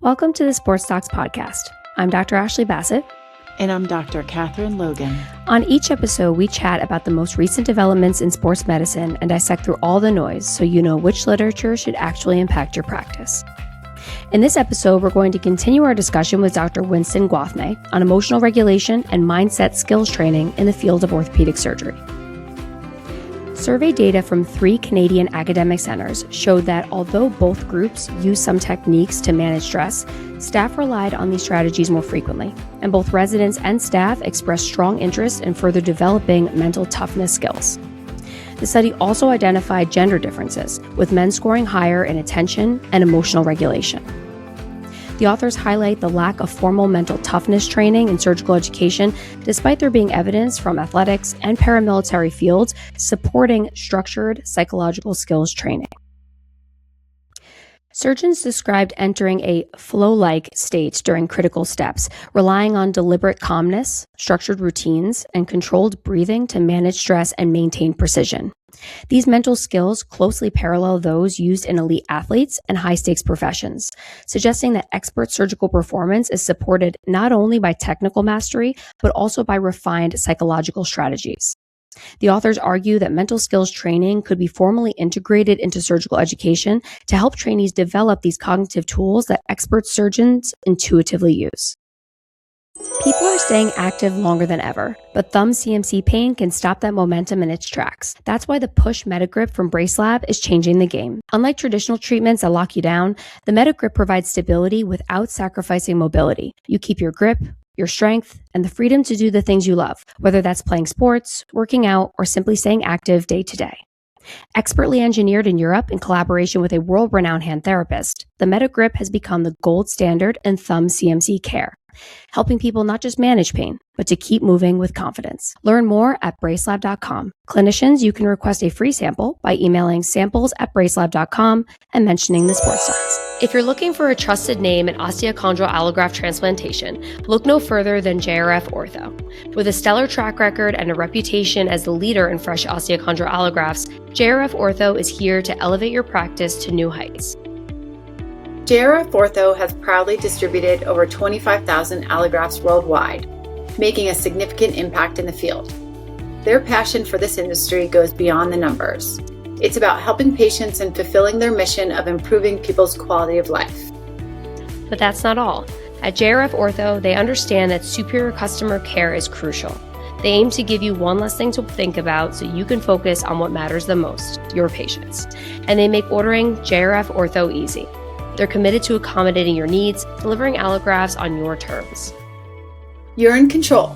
Welcome to the Sports Docs podcast. I'm Dr. Ashley Bassett. And I'm Dr. Catherine Logan. On each episode, we chat about the most recent developments in sports medicine and dissect through all the noise so you know which literature should actually impact your practice. In this episode, we're going to continue our discussion with Dr. Winston Gwathmey on emotional regulation and mindset skills training in the field of orthopedic surgery. Survey data from 3 Canadian academic centers showed that although both groups use some techniques to manage stress, staff relied on these strategies more frequently, and both residents and staff expressed strong interest in further developing mental toughness skills. The study also identified gender differences, with men scoring higher in attention and emotional regulation. The authors highlight the lack of formal mental toughness training in surgical education, despite there being evidence from athletics and paramilitary fields supporting structured psychological skills training. Surgeons described entering a flow-like state during critical steps, relying on deliberate calmness, structured routines, and controlled breathing to manage stress and maintain precision. These mental skills closely parallel those used in elite athletes and high-stakes professions, suggesting that expert surgical performance is supported not only by technical mastery, but also by refined psychological strategies. The authors argue that mental skills training could be formally integrated into surgical education to help trainees develop these cognitive tools that expert surgeons intuitively use. People are staying active longer than ever, but thumb CMC pain can stop that momentum in its tracks. That's why the Push MetaGrip from Bracelab is changing the game. Unlike traditional treatments that lock you down, the MetaGrip provides stability without sacrificing mobility. You keep your grip, your strength, and the freedom to do the things you love, whether that's playing sports, working out, or simply staying active day to day. Expertly engineered in Europe in collaboration with a world-renowned hand therapist, the MetaGrip has become the gold standard in thumb CMC care, helping people not just manage pain, but to keep moving with confidence. Learn more at bracelab.com. Clinicians, you can request a free sample by emailing samples@bracelab.com and mentioning the Sports Docs. If you're looking for a trusted name in osteochondral allograft transplantation, look no further than JRF Ortho. With a stellar track record and a reputation as the leader in fresh osteochondral allografts, JRF Ortho is here to elevate your practice to new heights. JRF Ortho has proudly distributed over 25,000 allografts worldwide, making a significant impact in the field. Their passion for this industry goes beyond the numbers. It's about helping patients and fulfilling their mission of improving people's quality of life. But that's not all. At JRF Ortho, they understand that superior customer care is crucial. They aim to give you one less thing to think about so you can focus on what matters the most, your patients. And they make ordering JRF Ortho easy. They're committed to accommodating your needs, delivering allografts on your terms. You're in control.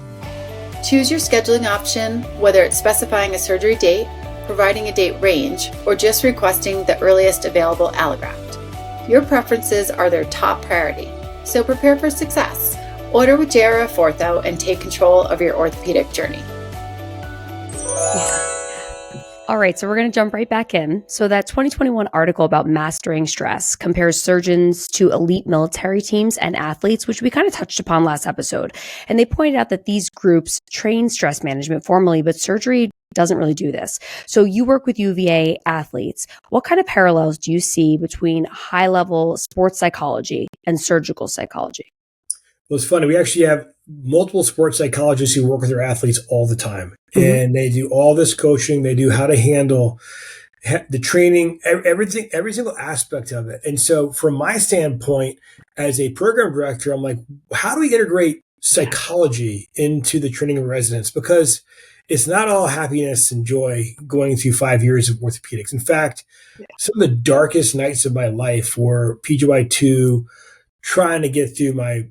Choose your scheduling option, whether it's specifying a surgery date, providing a date range, or just requesting the earliest available allograft. Your preferences are their top priority, so prepare for success. Order with JRF Ortho and take control of your orthopedic journey. All right, so we're going to jump right back in. So that 2021 article about mastering stress compares surgeons to elite military teams and athletes, which we kind of touched upon last episode. And they pointed out that these groups train stress management formally, but surgery doesn't really do this. So you work with UVA athletes. What kind of parallels do you see between high-level sports psychology and surgical psychology? Well, it's funny. We actually have multiple sports psychologists who work with their athletes all the time. And they do all this coaching. They do how to handle the training, everything, every single aspect of it. And so from my standpoint, as a program director, I'm like, how do we integrate psychology into the training of residents? Because it's not all happiness and joy going through 5 years of orthopedics. In fact, some of the darkest nights of my life were PGY2, trying to get through my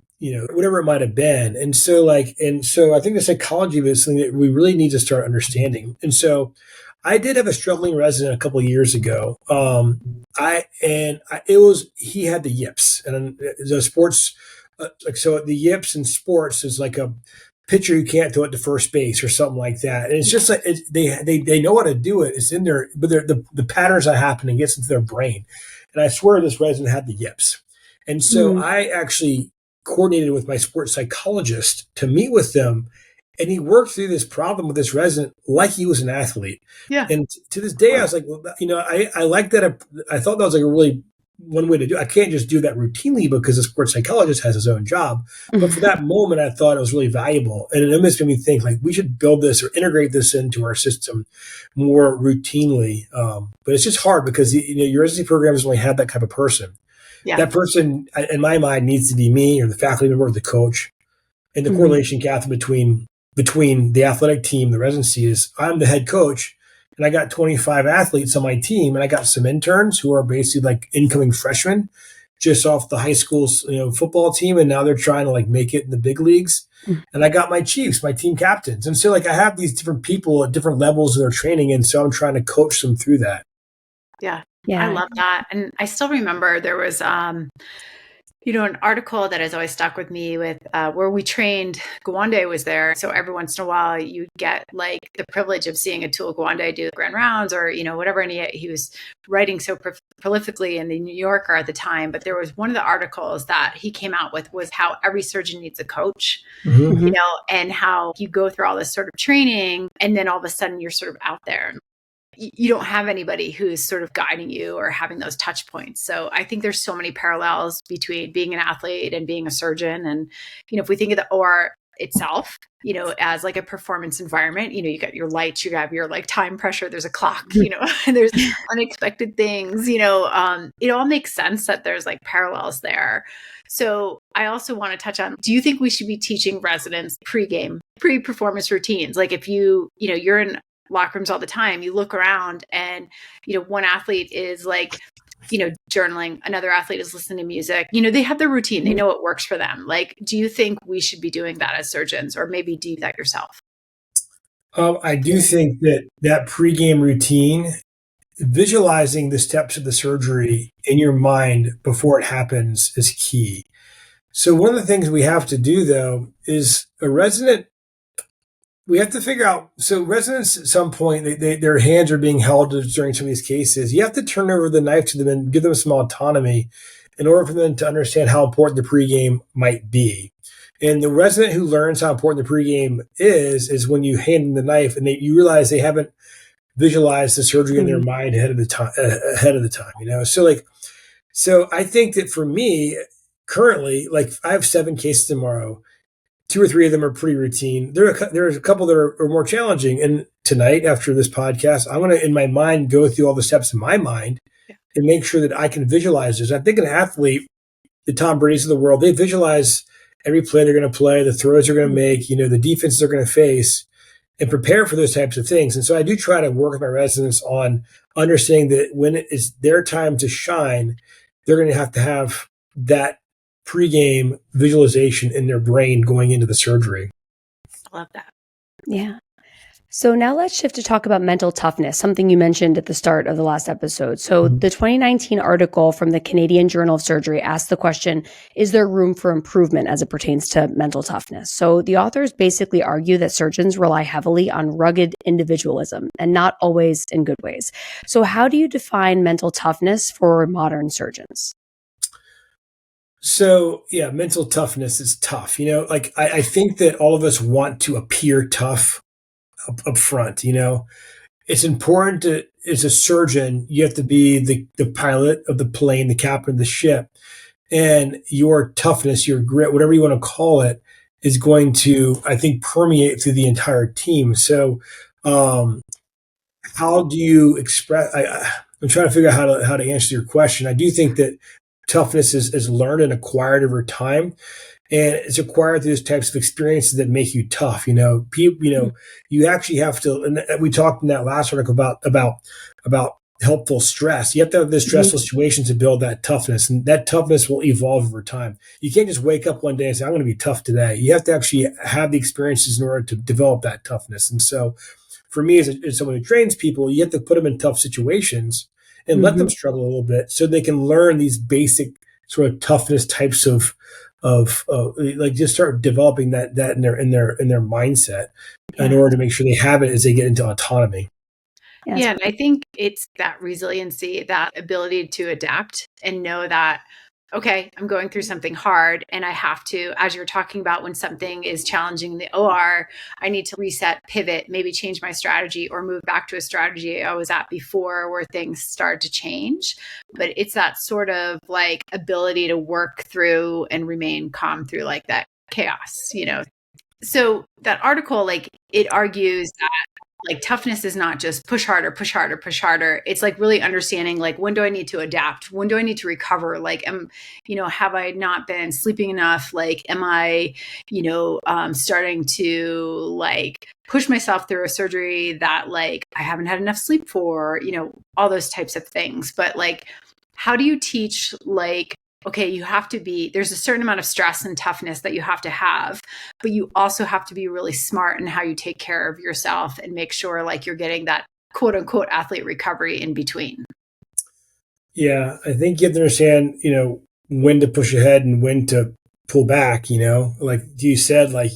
whatever it might have been. And so I think the psychology of it is something that we really need to start understanding. And so I did have a struggling resident a couple of years ago. He had the yips, and the sports, so the yips in sports is like a pitcher who can't throw it to first base or something like that. And it's just like, they know how to do it. It's in there, but the patterns that happen and gets into their brain. And I swear this resident had the yips. And so I actually coordinated with my sports psychologist to meet with them, and he worked through this problem with this resident like he was an athlete. Yeah. And to this day, I was like, well, I like that. I thought that was like a really one way to do it. I can't just do that routinely because the sports psychologist has his own job. But for that moment, I thought it was really valuable. And it almost made me think like we should build this or integrate this into our system more routinely. But it's just hard because your residency programs only have that type of person. Yeah. That person, in my mind, needs to be me or the faculty member or the coach. And the correlation, Catherine, between the athletic team, the residency is I'm the head coach. And I got 25 athletes on my team, and I got some interns who are basically like incoming freshmen, just off the high school, football team, and now they're trying to like make it in the big leagues. And I got my chiefs, my team captains, and so like I have these different people at different levels of their training, and so I'm trying to coach them through that. Yeah, I love that, and I still remember there was an article that has always stuck with me with where we trained. Gwathmey was there. So every once in a while you get like the privilege of seeing Atul Gwathmey do the grand rounds or, whatever. And he was writing so prolifically in the New Yorker at the time. But there was one of the articles that he came out with was how every surgeon needs a coach, and how you go through all this sort of training and then all of a sudden you're sort of out there. You don't have anybody who's sort of guiding you or having those touch points. So I think there's so many parallels between being an athlete and being a surgeon. And, if we think of the OR itself, as like a performance environment, you got your lights, you have your like time pressure, there's a clock, and there's unexpected things, it all makes sense that there's like parallels there. So I also want to touch on, do you think we should be teaching residents pre-performance routines? Like if you're in locker rooms all the time, you look around and, one athlete is like, journaling, another athlete is listening to music, they have their routine, they know what works for them. Like, do you think we should be doing that as surgeons or maybe do that yourself? I do think that pregame routine, visualizing the steps of the surgery in your mind before it happens is key. So one of the things we have to do though is we have to figure out, so residents at some point, their hands are being held during some of these cases. You have to turn over the knife to them and give them some autonomy in order for them to understand how important the pregame might be. And the resident who learns how important the pregame is when you hand them the knife and you realize they haven't visualized the surgery in their mind ahead of the time. So I think that for me, currently, like I have 7 cases tomorrow. 2 or 3 of them are pretty routine. There's a couple that are more challenging. And tonight, after this podcast, I'm going to, in my mind, go through all the steps in my mind and make sure that I can visualize this. I think an athlete, the Tom Brady's of the world, they visualize every play they're going to play, the throws they're going to make, the defenses they're going to face, and prepare for those types of things. And so I do try to work with my residents on understanding that when it is their time to shine, they're going to have that pregame visualization in their brain going into the surgery. I love that. Yeah. So now let's shift to talk about mental toughness, something you mentioned at the start of the last episode. So the 2019 article from the Canadian Journal of Surgery asked the question, is there room for improvement as it pertains to mental toughness? So the authors basically argue that surgeons rely heavily on rugged individualism and not always in good ways. So how do you define mental toughness for modern surgeons? So yeah, mental toughness is tough. I think that all of us want to appear tough up front. It's important to, as a surgeon, you have to be the pilot of the plane, the captain of the ship, and your toughness, your grit, whatever you want to call it, is going to, I think, permeate through the entire team. So, how do you express? I'm trying to figure out how to answer your question. I do think that toughness is learned and acquired over time, and it's acquired through those types of experiences that make you tough. You actually have to. And we talked in that last article about helpful stress. You have to have the stressful situations to build that toughness, and that toughness will evolve over time. You can't just wake up one day and say, "I'm going to be tough today." You have to actually have the experiences in order to develop that toughness. And so, for me, as someone who trains people, you have to put them in tough situations and let them struggle a little bit so they can learn these basic sort of toughness types of like just start developing that in their mindset in order to make sure they have it as they get into autonomy. Yeah, and I think it's that resiliency, that ability to adapt and know that okay, I'm going through something hard and I have to, as you're talking about, when something is challenging in the OR, I need to reset, pivot, maybe change my strategy or move back to a strategy I was at before where things started to change. But it's that sort of like ability to work through and remain calm through like that chaos, you know? So that article, like, it argues that like toughness is not just push harder, push harder, push harder. It's like really understanding, like, when do I need to adapt? When do I need to recover? Like, have I not been sleeping enough? Like, am I, starting to like push myself through a surgery that like I haven't had enough sleep for, all those types of things. But like, how do you teach like, okay, there's a certain amount of stress and toughness that you have to have, but you also have to be really smart in how you take care of yourself and make sure like you're getting that quote unquote athlete recovery in between. Yeah, I think you have to understand, when to push ahead and when to pull back, like you said, like,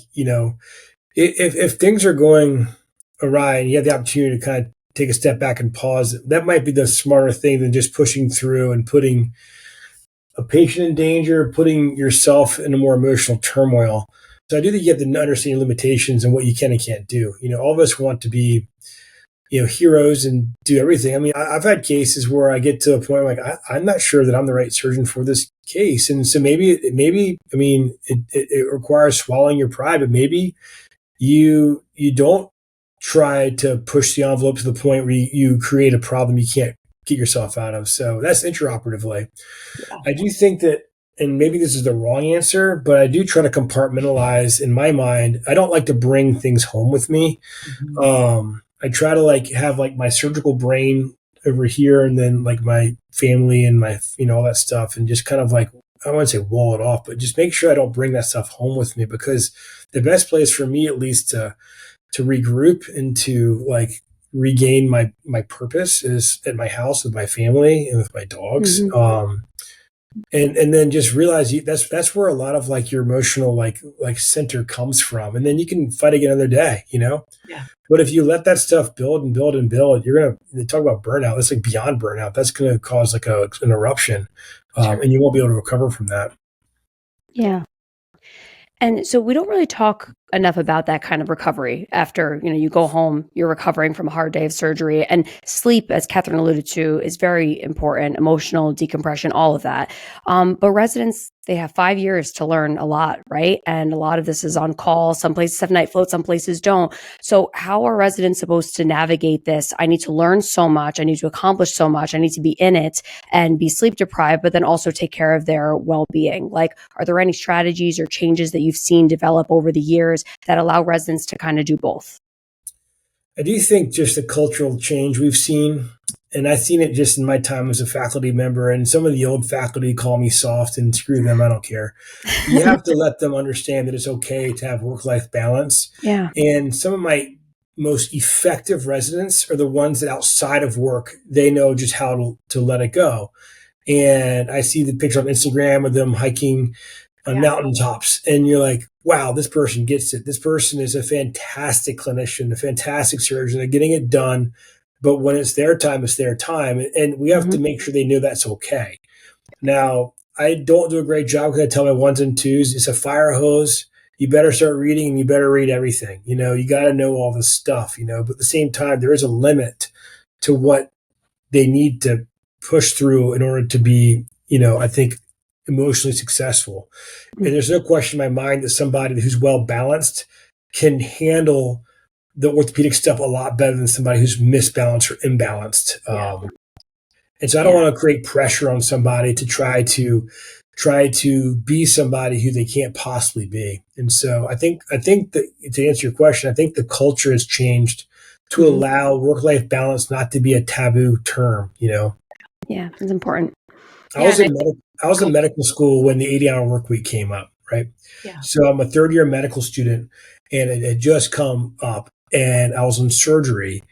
if things are going awry and you have the opportunity to kind of take a step back and pause, that might be the smarter thing than just pushing through and putting a patient in danger, putting yourself in a more emotional turmoil. So I do think you have to understand your limitations and what you can and can't do. All of us want to be, heroes and do everything. I mean, I've had cases where I get to a point like I'm not sure that I'm the right surgeon for this case, and so maybe, I mean, it requires swallowing your pride, but maybe you don't try to push the envelope to the point where you create a problem you can't get yourself out of. So that's intraoperatively. Yeah. I do think that, and maybe this is the wrong answer, but I do try to compartmentalize in my mind. I don't like to bring things home with me. Mm-hmm. I try to like have like my surgical brain over here and then like my family and my, all that stuff, and just kind of like, I don't want to say wall it off, but just make sure I don't bring that stuff home with me, because the best place for me, at least to regroup and to like regain my purpose is at my house with my family and with my dogs. Mm-hmm. And then just realize that's where a lot of like your emotional like center comes from. And then you can fight again another day, Yeah. But if you let that stuff build and build and build, you're going to talk about burnout. That's like beyond burnout. That's going to cause like an eruption. Sure. And you won't be able to recover from that. Yeah. And so we don't really talk enough about that kind of recovery after, you go home, you're recovering from a hard day of surgery, and sleep, as Catherine alluded to, is very important, emotional decompression, all of that. But residents, they have 5 years to learn a lot, right? And a lot of this is on call. Some places have night floats, some places don't. So how are residents supposed to navigate this? I need to learn so much. I need to accomplish so much. I need to be in it and be sleep deprived, but then also take care of their well-being. Like, are there any strategies or changes that you've seen develop over the years that allow residents to kind of do both? I do think just the cultural change we've seen, and I've seen it just in my time as a faculty member, and some of the old faculty call me soft, and screw them, I don't care. You have to let them understand that it's okay to have work-life balance. Yeah. And some of my most effective residents are the ones that outside of work, they know just how to let it go. And I see the picture on Instagram of them hiking on mountaintops, and you're like, wow, this person gets it. This person is a fantastic clinician, a fantastic surgeon. They're getting it done. But when it's their time, it's their time. And we have to make sure they know that's okay. Now, I don't do a great job because I tell my ones and twos, it's a fire hose. You better start reading, and you better read everything. You got to know all this stuff, but at the same time, there is a limit to what they need to push through in order to be, I think, emotionally successful. And there's no question in my mind that somebody who's well balanced can handle the orthopedic stuff a lot better than somebody who's misbalanced or imbalanced. And so I don't want to create pressure on somebody to try to be somebody who they can't possibly be. And so I think that, to answer your question, I think the culture has changed to allow work-life balance not to be a taboo term, Yeah, it's important. I was in medical school when the 80-hour work week came up, right? Yeah. So I'm a third-year medical student, and it had just come up, and I was in surgery,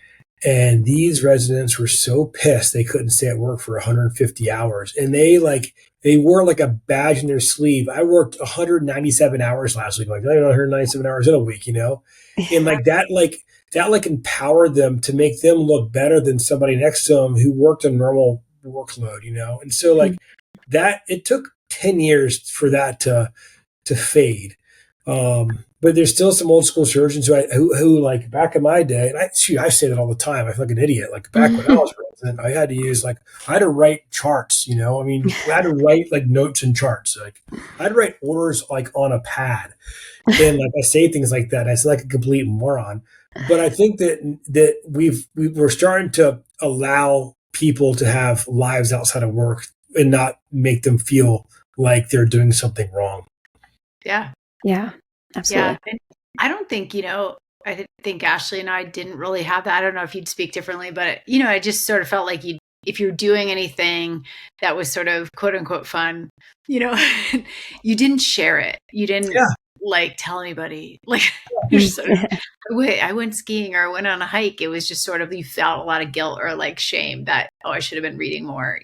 and these residents were so pissed they couldn't stay at work for 150 hours, and they wore like a badge in their sleeve. I worked 197 hours last week. Like, I don't know, 197 hours in a week, and that empowered them to make them look better than somebody next to them who worked a normal workload, And so that it took 10 years for that to fade. But there's still some old school surgeons who like back in my day, and I say that all the time. I feel like an idiot. Like back when I was resident, I had to write charts, I had to write like notes and charts. Like I'd write orders like on a pad. And like I say things like that. I sound like a complete moron. But I think that we're starting to allow people to have lives outside of work and not make them feel like they're doing something wrong. Yeah. Yeah, absolutely. Yeah. And I don't think, I think Ashley and I didn't really have that. I don't know if you'd speak differently, but, I just sort of felt like if you're doing anything that was sort of quote unquote fun, you didn't share it. You didn't like tell anybody, like you're sort of, I went skiing or I went on a hike. It was just sort of, you felt a lot of guilt or like shame that, I should have been reading more,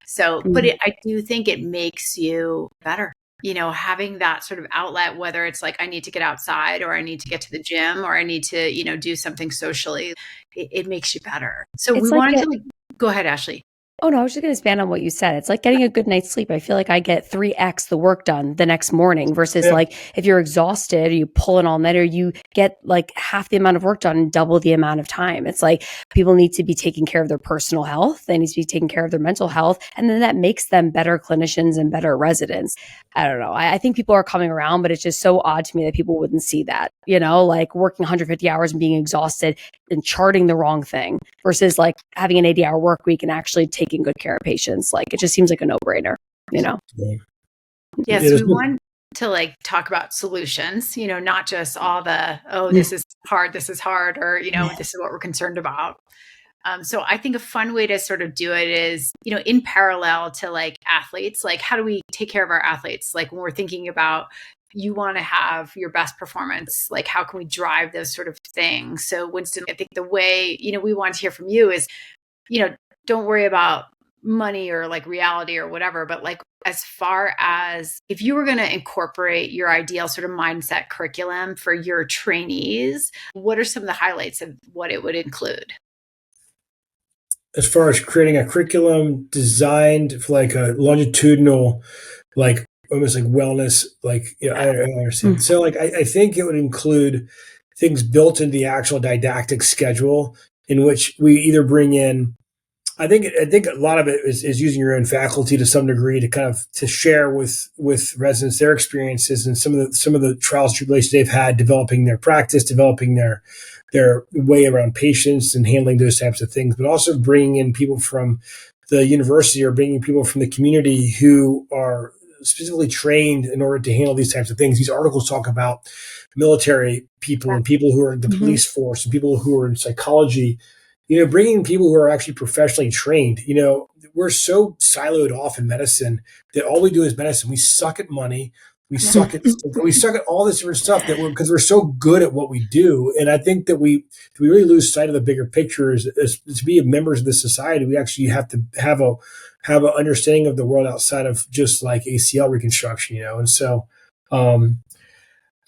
So, but I do think it makes you better. Having that sort of outlet, whether it's like, I need to get outside or I need to get to the gym or I need to, do something socially, it makes you better. So we wanted to go ahead, Ashley. Oh, no, I was just going to expand on what you said. It's like getting a good night's sleep. I feel like I get 3x the work done the next morning versus like if you're exhausted, you pull an all-nighter, you get like half the amount of work done in double the amount of time. It's like people need to be taking care of their personal health. They need to be taking care of their mental health. And then that makes them better clinicians and better residents. I don't know. I think people are coming around, but it's just so odd to me that people wouldn't see that, like working 150 hours and being exhausted and charting the wrong thing versus like having an 80-hour work week and actually taking good care of patients. Like it just seems like a no-brainer, Yes, we want to like talk about solutions, not just all the, this is hard, or, this is what we're concerned about. So I think a fun way to sort of do it is, in parallel to like athletes, like how do we take care of our athletes? Like when we're thinking about, you want to have your best performance, like how can we drive those sort of things? So Winston, I think the way, we want to hear from you is, don't worry about money or like reality or whatever, but like as far as if you were going to incorporate your ideal sort of mindset curriculum for your trainees, what are some of the highlights of what it would include? As far as creating a curriculum designed for like a longitudinal, like almost like wellness, like, I understand. So like, I think it would include things built into the actual didactic schedule in which we either bring in, I think a lot of it is using your own faculty to some degree to kind of to share with residents their experiences and some of the trials and tribulations they've had developing their practice, developing their way around patients and handling those types of things, but also bringing in people from the university or bringing people from the community who are specifically trained in order to handle these types of things. These articles talk about military people and people who are in the police force and people who are in psychology. Bringing people who are actually professionally trained. We're so siloed off in medicine that all we do is medicine. We suck at money. We suck at all this different stuff because we're so good at what we do. And I think that we really lose sight of the bigger picture. Is to be members of the society, we actually have to have an understanding of the world outside of just like ACL reconstruction. And so.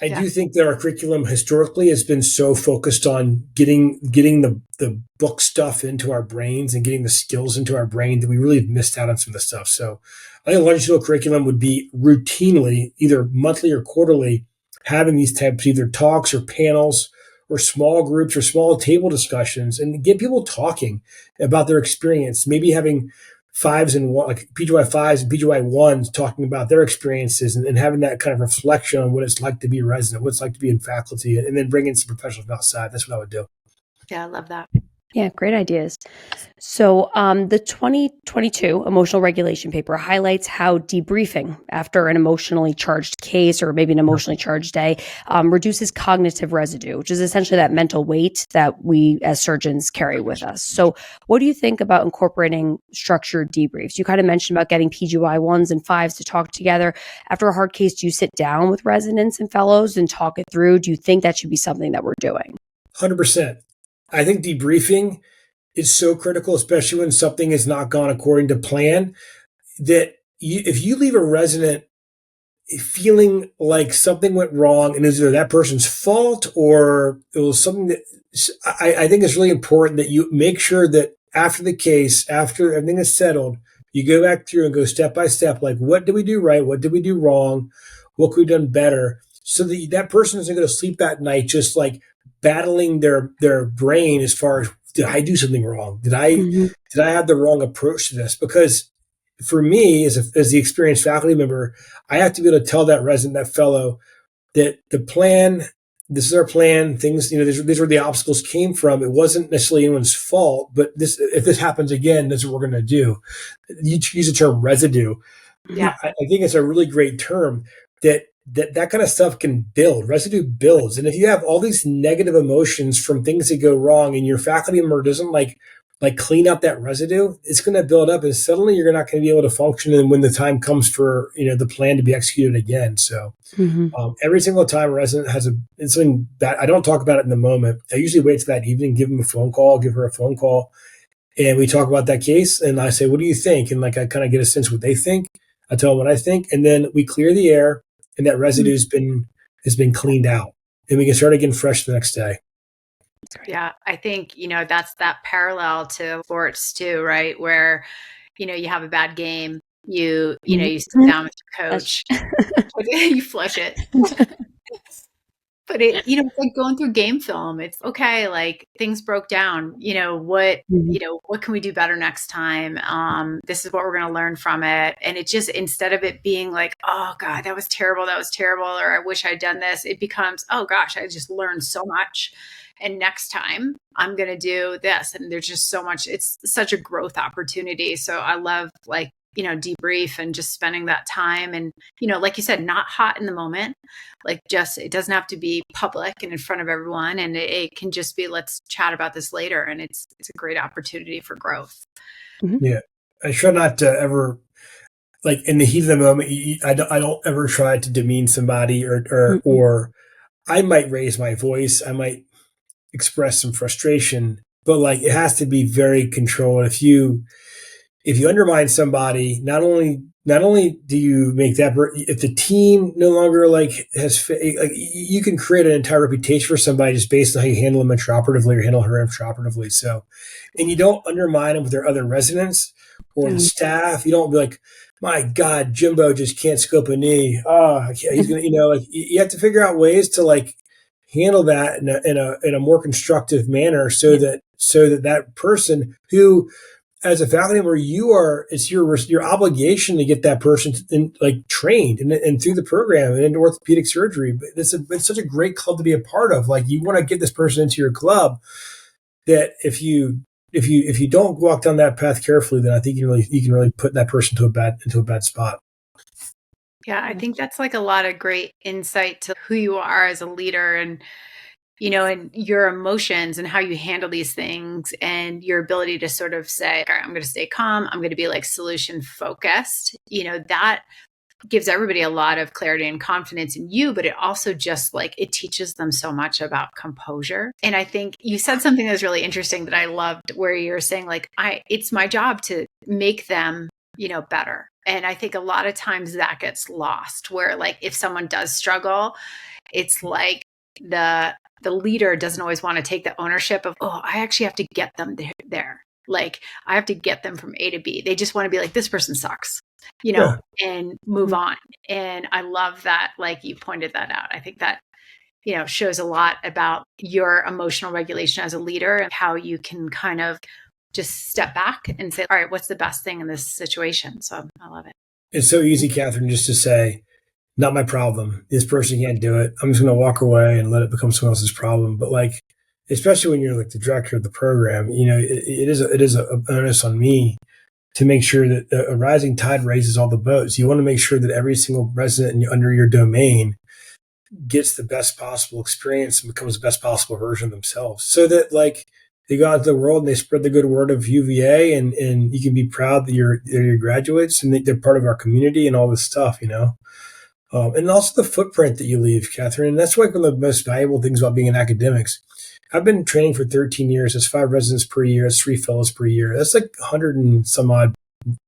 I do think that our curriculum historically has been so focused on getting the book stuff into our brains and getting the skills into our brain that we really have missed out on some of the stuff. So I think a longitudinal curriculum would be routinely, either monthly or quarterly, having these types, either talks or panels or small groups or small table discussions and get people talking about their experience, maybe having fives and one, like PGY fives and PGY ones talking about their experiences and having that kind of reflection on what it's like to be a resident, what it's like to be in faculty, and then bring in some professionals from outside. That's what I would do. Yeah, I love that. Yeah, great ideas. So the 2022 emotional regulation paper highlights how debriefing after an emotionally charged case or maybe an emotionally charged day reduces cognitive residue, which is essentially that mental weight that we as surgeons carry with us. So what do you think about incorporating structured debriefs? You kind of mentioned about getting PGY 1s and 5s to talk together. After a hard case, do you sit down with residents and fellows and talk it through? Do you think that should be something that we're doing? 100%. I think debriefing is so critical, especially when something has not gone according to plan, that if you leave a resident feeling like something went wrong and is either that person's fault or it was something that I think it's really important that you make sure that after the case, after everything is settled, You go back through and go step by step, like, what did we do right? What did we do wrong? What could we have done better? So that person isn't going to sleep that night just like battling their brain as far as, did I do something wrong? Did I have the wrong approach to this? Because for me, as the experienced faculty member, I have to be able to tell that resident, that fellow, that the plan, this is our plan, things, these are where the obstacles came from. It wasn't necessarily anyone's fault, but if this happens again, this is what we're going to do. You use the term residue. Yeah. I think it's a really great term that kind of stuff can build. Residue builds. And if you have all these negative emotions from things that go wrong and your faculty member doesn't like clean up that residue, it's going to build up, and suddenly you're not going to be able to function. And when the time comes for, the plan to be executed again. So every single time a resident has something that I don't talk about it in the moment, I usually wait till that evening, give her a phone call, and we talk about that case. And I say, what do you think? And I kind of get a sense what they think. I tell them what I think, and then we clear the air, and that residue has been cleaned out, and we can start again fresh the next day. Yeah, I think, that's that parallel to sports too, right? Where, you have a bad game, you sit down with your coach, you flush it. But it's like going through game film. It's okay. Like, things broke down, what can we do better next time? This is what we're going to learn from it. And it just, instead of it being like, oh God, that was terrible. Or I wish I'd done this. It becomes, oh gosh, I just learned so much. And next time I'm going to do this. And there's just so much, it's such a growth opportunity. So I love debrief and just spending that time. And, like you said, not hot in the moment, it doesn't have to be public and in front of everyone. And it can just be, let's chat about this later. And it's a great opportunity for growth. Yeah. I try not to ever, in the heat of the moment, I don't ever try to demean somebody or I might raise my voice. I might express some frustration, but it has to be very controlled. If you undermine somebody, not only do you make that, if the team no longer has, you can create an entire reputation for somebody just based on how you handle them intraoperatively or handle her intraoperatively. So, and you don't undermine them with their other residents or the staff. You don't be like, my God, Jimbo just can't scope a knee. Oh, he's gonna, you have to figure out ways to handle that in a more constructive manner, so that person who, as a faculty member, it's your obligation to get that person trained and through the program and into orthopedic surgery. But it's such a great club to be a part of. You want to get this person into your club, that if you don't walk down that path carefully, then I think you can really put that person into a bad spot. Yeah, I think that's a lot of great insight to who you are as a leader, and and your emotions and how you handle these things, and your ability to sort of say, all right, I'm going to stay calm. I'm going to be solution focused. That gives everybody a lot of clarity and confidence in you, but it also just it teaches them so much about composure. And I think you said something that was really interesting that I loved, where you're saying it's my job to make them, better. And I think a lot of times that gets lost, where if someone does struggle, it's the leader doesn't always want to take the ownership of, oh, I actually have to get them there. I have to get them from A to B. They just want to be this person sucks, and move on. And I love that, you pointed that out. I think that, shows a lot about your emotional regulation as a leader, and how you can kind of just step back and say, all right, what's the best thing in this situation? So I love it. It's so easy, Catherine, just to say, not my problem. This person can't do it. I'm just going to walk away and let it become someone else's problem. But especially when you're the director of the program, it is an onus on me to make sure that a rising tide raises all the boats. You want to make sure that every single resident under your domain gets the best possible experience and becomes the best possible version of themselves, so that they go out into the world and they spread the good word of UVA, and you can be proud that they're your graduates and they're part of our community and all this stuff, and also the footprint that you leave, Catherine. And that's one of the most valuable things about being in academics. I've been training for 13 years. That's 5 residents per year. That's 3 fellows per year. That's 100 and some odd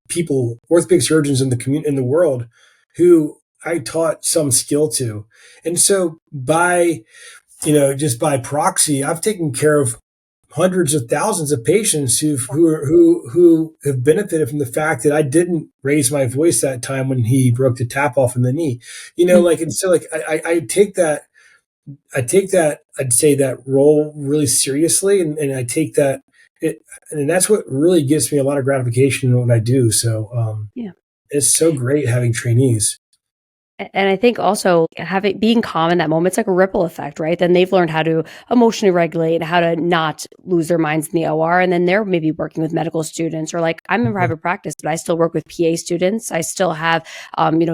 people, orthopedic surgeons in the world, who I taught some skill to. And so just by proxy, I've taken care of hundreds of thousands of patients who have benefited from the fact that I didn't raise my voice that time when he broke the tap off in the knee. And so like I take that, I'd say that role really seriously, and I take that and that's what really gives me a lot of gratification in what I do. So it's so great having trainees. And I think also being calm in that moment, it's like a ripple effect, right? Then they've learned how to emotionally regulate and how to not lose their minds in the OR. And then they're maybe working with medical students, or like I'm in private practice, but I still work with PA students. I still have,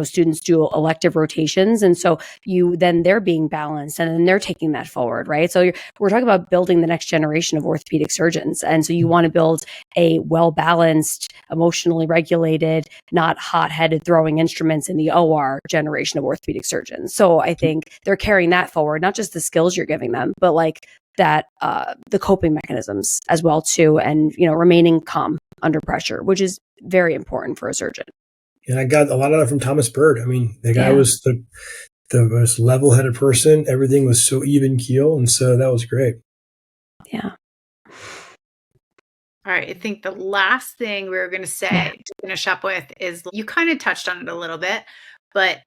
students do elective rotations. And so they're being balanced and then they're taking that forward, right? So we're talking about building the next generation of orthopedic surgeons. And so you want to build a well-balanced, emotionally regulated, not hot-headed throwing instruments in the OR generation of orthopedic surgeons. So I think they're carrying that forward, not just the skills you're giving them, but like that, the coping mechanisms as well too. And, remaining calm under pressure, which is very important for a surgeon. And I got a lot of that from Thomas Bird. I mean, the guy was the most level-headed person. Everything was so even keel. And so that was great. Yeah. All right. I think the last thing we were going to say to finish up with is, you kind of touched on it a little bit, but,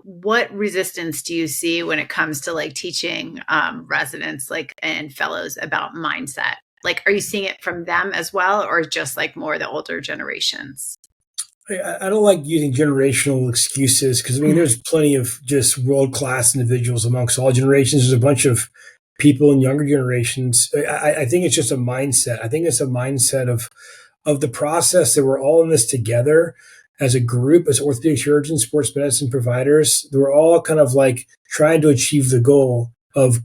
what resistance do you see when it comes to like teaching residents and fellows about mindset? Like, are you seeing it from them as well, or just like more the older generations? I don't like using generational excuses because, there's plenty of just world-class individuals amongst all generations. There's a bunch of people in younger generations. I think it's just a mindset. I think it's a mindset of the process that we're all in this together as a group, as orthopedic surgeons, sports medicine providers. We're all kind of like trying to achieve the goal of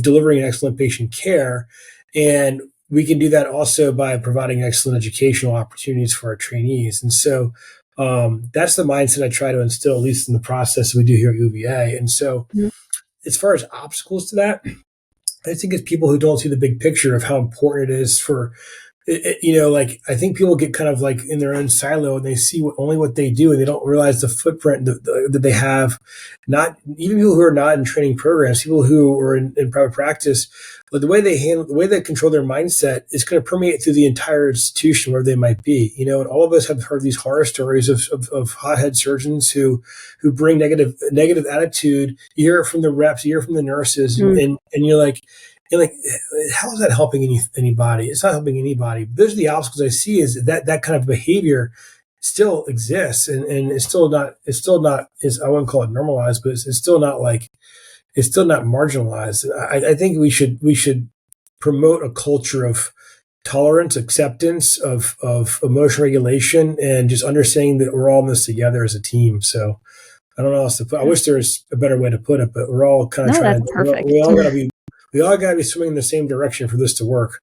delivering excellent patient care. And we can do that also by providing excellent educational opportunities for our trainees. And so that's the mindset I try to instill, at least in the process we do here at UVA. And so as far as obstacles to that, I think it's people who don't see the big picture of how important it is for, I think people get kind of like in their own silo and they see only what they do, and they don't realize the footprint that they have. Not even people who are not in training programs, people who are in private practice, but the way they control their mindset is going to permeate through the entire institution where they might be. And all of us have heard these horror stories of hothead surgeons who bring negative attitude. You hear it from the reps, you hear it from the nurses, and you're like, how is that helping anybody? It's not helping anybody. Those are the obstacles I see, is that kind of behavior still exists, and it's still not I wouldn't call it normalized, but it's still not marginalized. I think we should promote a culture of tolerance, acceptance of emotional regulation, and just understanding that we're all in this together as a team. So I don't know how else to put. I wish there was a better way to put it, but we're all kind of trying. That's perfect. We all got to be swimming in the same direction for this to work.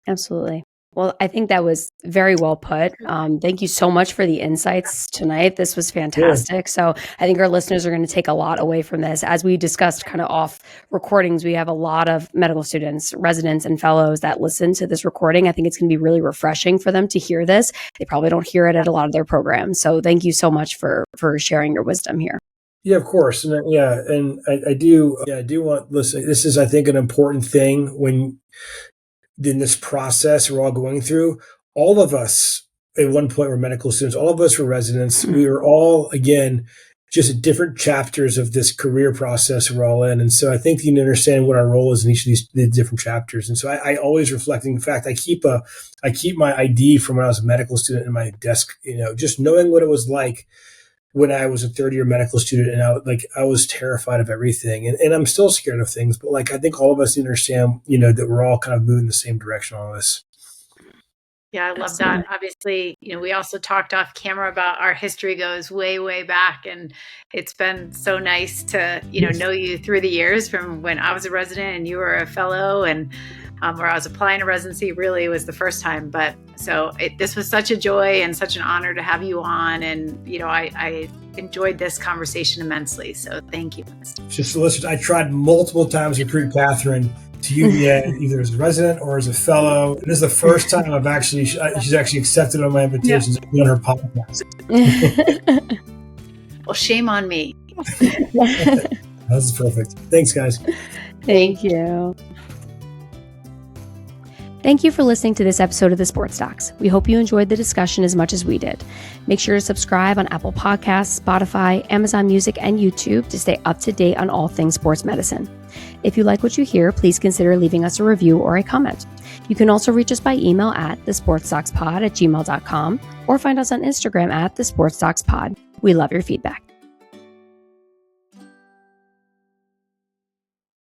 Absolutely. Well, I think that was very well put. Thank you so much for the insights tonight. This was fantastic. So I think our listeners are going to take a lot away from this. As we discussed kind of off recordings, we have a lot of medical students, residents, and fellows that listen to this recording. I think it's going to be really refreshing for them to hear this. They probably don't hear it at a lot of their programs. So thank you so much for sharing your wisdom here. Yeah, of course. And I do want, listen, this is, I think, an important thing when in this process we're all going through. All of us at one point were medical students. All of us were residents. We were all, again, just at different chapters of this career process we're all in. And so I think you need to understand what our role is in each of the different chapters. And so I always reflect. In fact, I keep my ID from when I was a medical student in my desk, just knowing what it was like when I was a third-year medical student, and I was terrified of everything, and I'm still scared of things. But I think all of us need to understand, that we're all kind of moving the same direction on this. Yeah, I love that. Obviously, we also talked off camera about our history goes way, way back, and it's been so nice to know you through the years, from when I was a resident and you were a fellow, and where I was applying to residency really was the first time. But this was such a joy and such an honor to have you on. And, I enjoyed this conversation immensely. So thank you. Just listeners, I tried multiple times to recruit Catherine to UVA, either as a resident or as a fellow. And this is the first time she's actually accepted on my invitations to be on her podcast. Well, shame on me. That's perfect. Thanks, guys. Thank you. Thank you for listening to this episode of the Sports Docs. We hope you enjoyed the discussion as much as we did. Make sure to subscribe on Apple Podcasts, Spotify, Amazon Music, and YouTube to stay up to date on all things sports medicine. If you like what you hear, please consider leaving us a review or a comment. You can also reach us by email at thesportsdocspod@gmail.com or find us on Instagram at thesportsdocspod. We love your feedback.